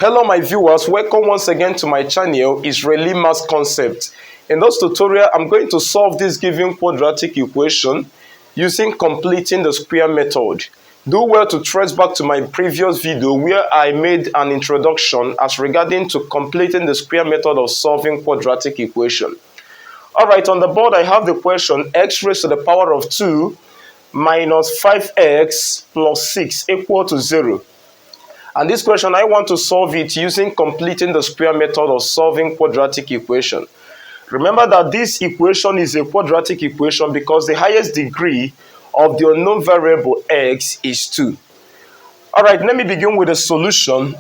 Hello my viewers, welcome once again to my channel, Israeli Math Concept. In this tutorial, I'm going to solve this given quadratic equation using completing the square method. Do well to trace back to my previous video where I made an introduction as regarding to completing the square method of solving quadratic equation. Alright, on the board I have the question x raised to the power of 2 minus 5x plus 6 equal to 0. And this question, I want to solve it using completing the square method of solving quadratic equation. Remember that this equation is a quadratic equation because the highest degree of the unknown variable x is 2. Alright, let me begin with a solution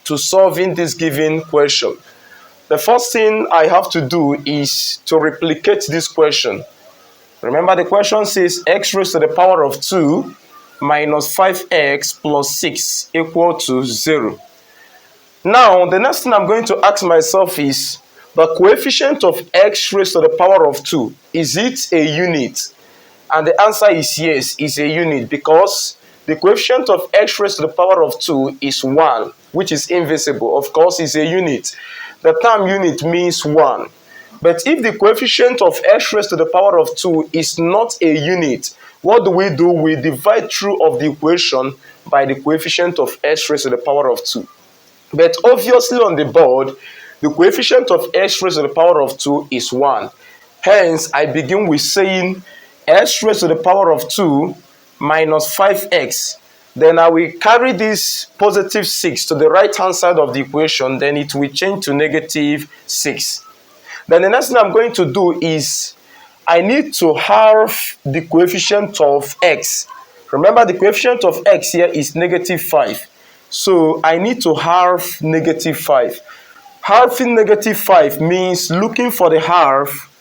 to solving this given question. The first thing I have to do is to replicate this question. Remember the question says x raised to the power of 2 minus 5x plus 6 equal to 0. Now, the next thing I'm going to ask myself is, the coefficient of x raised to the power of 2, is it a unit? And the answer is yes, it's a unit, because the coefficient of x raised to the power of 2 is 1, which is invisible. Of course, it's a unit. The term unit means 1. But if the coefficient of x raised to the power of 2 is not a unit, what do? We divide through of the equation by the coefficient of x raised to the power of 2. But obviously on the board, the coefficient of x raised to the power of 2 is 1. Hence, I begin with saying x raised to the power of 2 minus 5x. Then I will carry this positive 6 to the right hand side of the equation. Then it will change to negative 6. Then the next thing I'm going to do is I need to halve the coefficient of x. Remember, the coefficient of x here is negative 5. So I need to halve negative 5. Halving negative 5 means looking for the half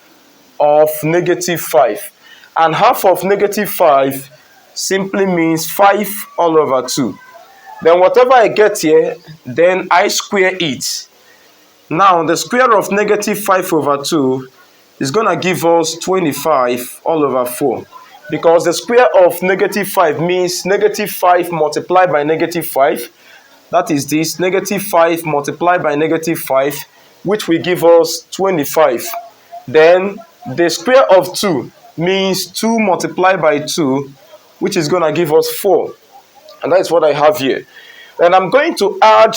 of negative 5. And half of negative 5 simply means 5 all over 2. Then whatever I get here, then I square it. Now, the square of negative 5 over 2 is going to give us 25 all over 4. Because the square of negative 5 means negative 5 multiplied by negative 5. That is this, negative 5 multiplied by negative 5, which will give us 25. Then the square of 2 means 2 multiplied by 2, which is going to give us 4. And that is what I have here. Then I'm going to add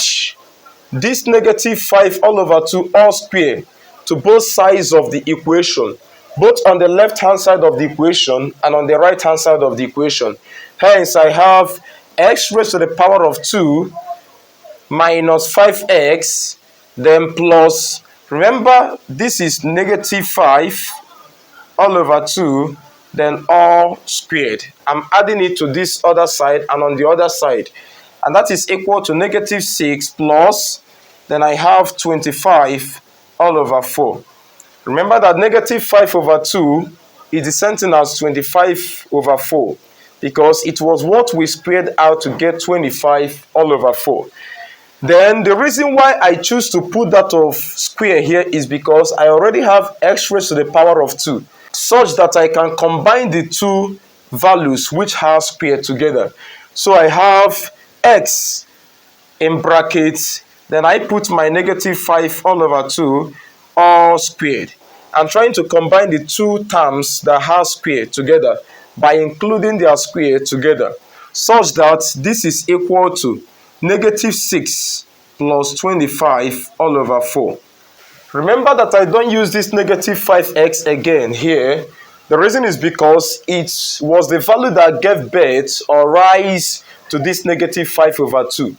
this negative 5 all over 2 all square to both sides of the equation, both on the left hand side of the equation and on the right hand side of the equation. Hence, I have x raised to the power of 2 minus 5x, then plus, remember, this is negative 5 all over 2, then all squared. I'm adding it to this other side and on the other side. And that is equal to negative 6 plus, then I have 25 all over 4. Remember that negative 5 over 2 is the same thing as 25 over 4, because it was what we squared out to get 25 all over 4. Then the reason why I choose to put that of square here is because I already have x raised to the power of 2, such that I can combine the two values which are squared together. So I have x in brackets, then I put my negative 5 all over 2 all squared. I'm trying to combine the two terms that are squared together by including their square together, such that this is equal to negative 6 plus 25 all over 4. Remember that I don't use this negative 5x again here. The reason is because it was the value that gave birth or rise to this negative 5 over 2.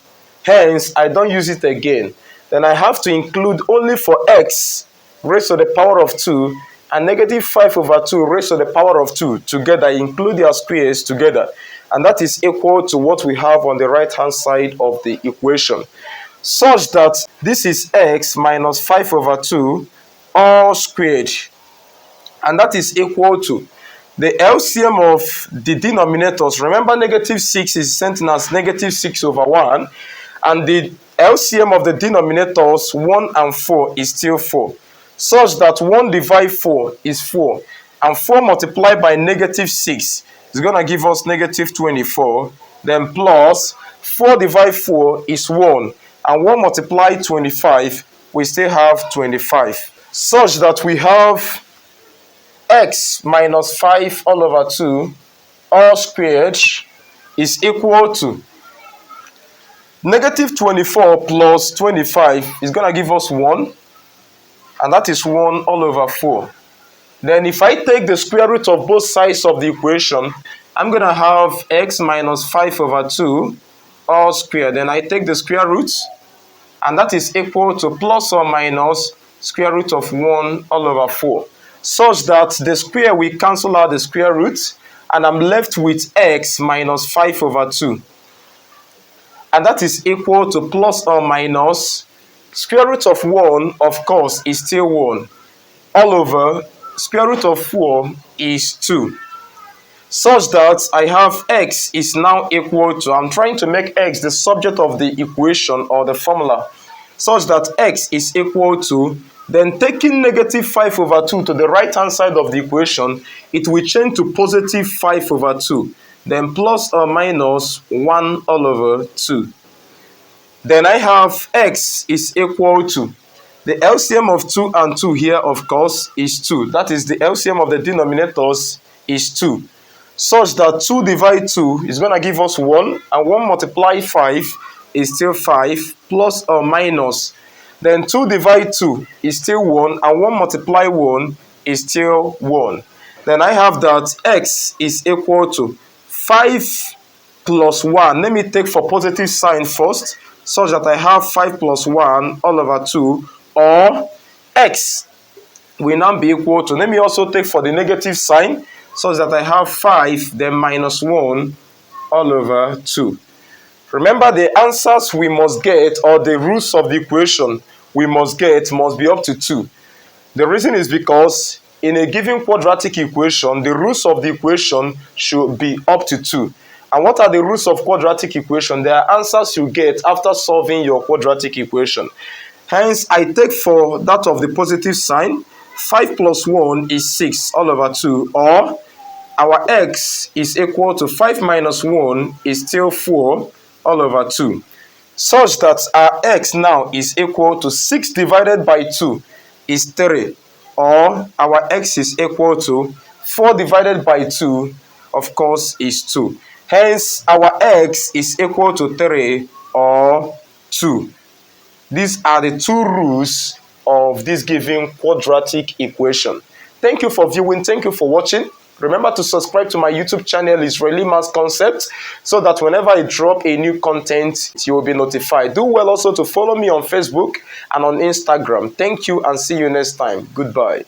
Hence, I don't use it again. Then I have to include only for x raised to the power of 2 and negative 5 over 2 raised to the power of 2 together, include their squares together. And that is equal to what we have on the right hand side of the equation. Such that this is x minus 5 over 2 all squared. And that is equal to the LCM of the denominators. Remember, negative 6 is sent as negative 6 over 1. And the LCM of the denominators 1 and 4 is still 4. Such that 1 divided 4 is 4. And 4 multiplied by negative 6 is going to give us negative 24. Then plus 4 divided 4 is 1. and 1 multiply 25, we still have 25. Such that we have x minus 5 all over 2 all squared is equal to negative 24 plus 25 is going to give us 1, and that is 1 all over 4. Then if I take the square root of both sides of the equation, I'm going to have x minus 5 over 2 all squared. Then I take the square root, and that is equal to plus or minus square root of 1 all over 4. Such that the square will cancel out the square root, and I'm left with x minus 5 over 2. And that is equal to plus or minus square root of 1, of course, is still 1, all over square root of 4 is 2. Such that I have x is now equal to, I'm trying to make x the subject of the equation or the formula, such that x is equal to, then taking negative 5 over 2 to the right hand side of the equation, it will change to positive 5 over 2. Then plus or minus 1 all over 2. Then I have x is equal to, the LCM of 2 and 2 here, of course, is 2. That is the LCM of the denominators is 2. Such that 2 divided 2 is going to give us 1, and 1 multiply 5 is still 5, plus or minus. Then 2 divided 2 is still 1, and 1 multiply 1 is still 1. Then I have that x is equal to 5 plus 1. Let me take for positive sign first, such that I have 5 plus 1 all over 2, or x will now be equal to, let me also take for the negative sign, such that I have 5, then minus 1 all over 2. Remember, the answers we must get, or the roots of the equation we must get, must be up to 2. The reason is because in a given quadratic equation, the roots of the equation should be up to 2. And what are the roots of quadratic equation? They are answers you get after solving your quadratic equation. Hence, I take for that of the positive sign, 5 plus 1 is 6 all over 2, or our x is equal to 5 minus 1 is still 4 all over 2. Such that our x now is equal to 6 divided by 2 is 3, or our x is equal to 4 divided by 2, of course, is 2. Hence, our x is equal to 3 or 2. These are the 2 rules of this given quadratic equation. Thank you for viewing. Thank you for watching. Remember to subscribe to my YouTube channel, Israeli Maths Concepts, so that whenever I drop a new content, you will be notified. Do well also to follow me on Facebook and on Instagram. Thank you and see you next time. Goodbye.